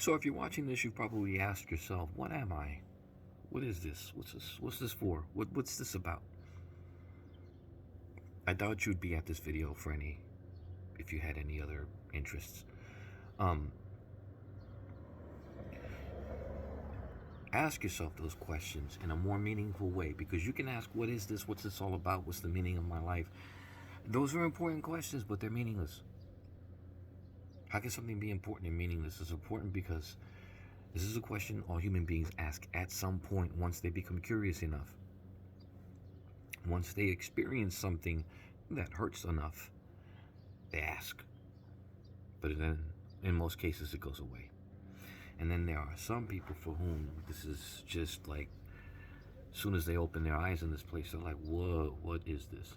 So if you're watching this, you probably asked yourself, what am I? What is this? What's this for? What's this about? I doubt you'd be at this video for any, if you had any other interests. Um, ask yourself those questions in a more meaningful way, because you can ask, what is this? What's this all about? What's the meaning of my life? Those are important questions, but they're meaningless. How can something be important and meaningless? It's important because this is a question all human beings ask at some point once they become curious enough. Once they experience something that hurts enough, they ask. But then, in most cases, it goes away. And then there are some people for whom this is just like, as soon as they open their eyes in this place, they're like, whoa, what is this?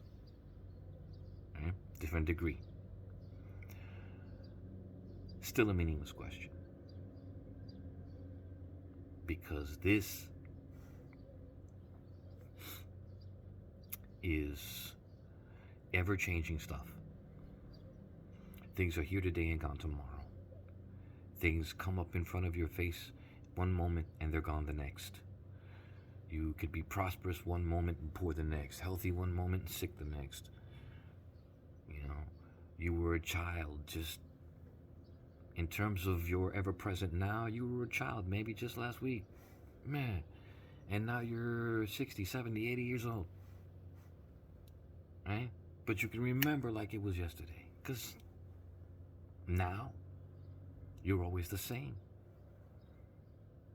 Right? Different degree. Still a meaningless question. Because this is ever-changing stuff. Things are here today and gone tomorrow. Things come up in front of your face one moment and they're gone the next. You could be prosperous one moment and poor the next. Healthy one moment and sick the next. You know, you were a child, just in terms of your ever-present now, you were a child maybe just last week. Man. And now you're 60, 70, 80 years old. Right? But you can remember like it was yesterday. Because now, you're always the same.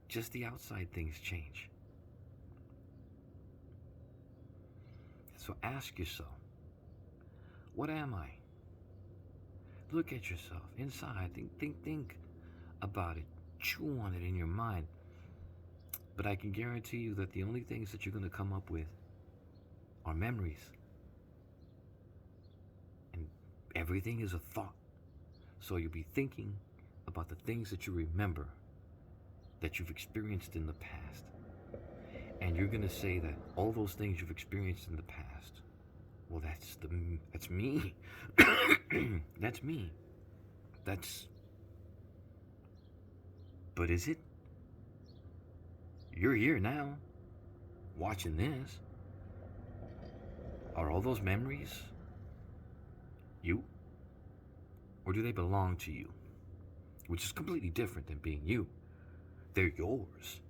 Just the outside things change. So ask yourself, what am I? Look at yourself inside. Think about it. Chew on it in your mind. But I can guarantee you that the only things that you're going to come up with are memories. And everything is a thought. So you'll be thinking about the things that you remember that you've experienced in the past. And you're going to say that all those things you've experienced in the past, well, that's me. That's me. But is it? You're here now, watching this. Are all those memories you? Or do they belong to you? Which is completely different than being you. They're yours.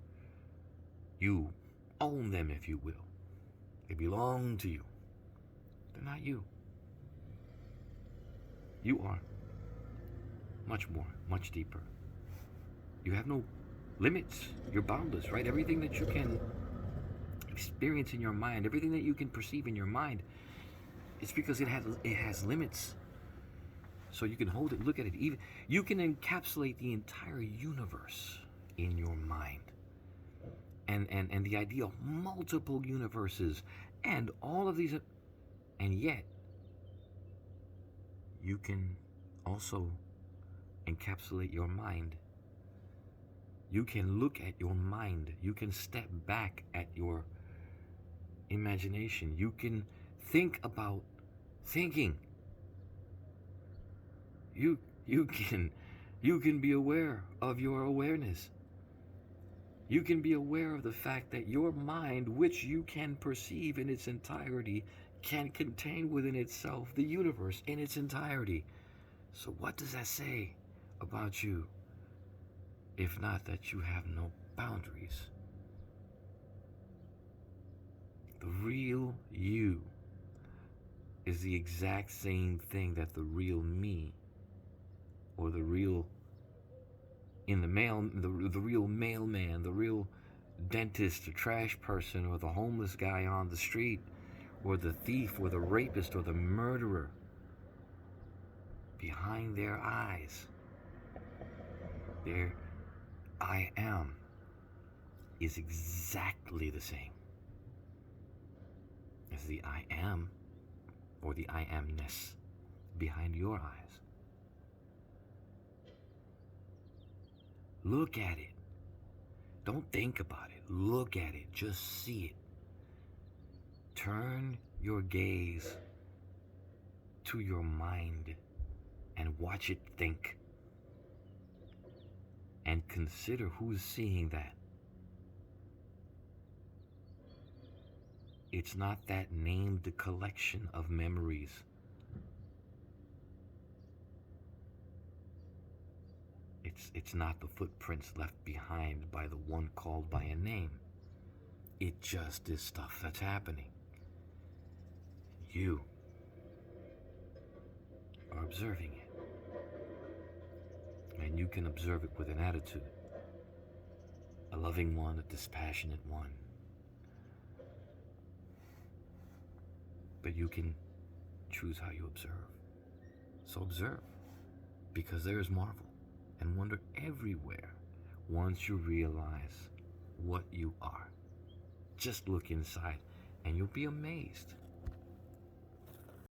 You own them, if you will. They belong to you. They're not you. You are much more, much deeper. You have no limits. You're boundless, right? Everything that you can experience in your mind, everything that you can perceive in your mind, it's because it has limits. So you can hold it, look at it. Even you can encapsulate the entire universe in your mind. And the idea of multiple universes and all of these, and yet you can also encapsulate your mind. You can look at your mind. You can step back at your imagination. You can think about thinking. You can be aware of your awareness. You can be aware of the fact that your mind, which you can perceive in its entirety, can contain within itself the universe in its entirety. So what does that say about you, if not that you have no boundaries? The real you is the exact same thing that the real me, or the real the real mailman, the real dentist, the trash person, or the homeless guy on the street, or the thief, or the rapist, or the murderer. Behind their eyes, their I am is exactly the same as the I am, or the I amness behind your eyes. Look at it. Don't think about it. Look at it. Just see it. Turn your gaze to your mind and watch it think. and consider who's seeing that. It's not that named collection of memories. It's not the footprints left behind by the one called by a name. It just is stuff that's happening. You are observing it. And you can observe it with an attitude. A loving one, a dispassionate one. But you can choose how you observe. So observe, because there is marvel and wonder everywhere once you realize what you are. Just look inside and you'll be amazed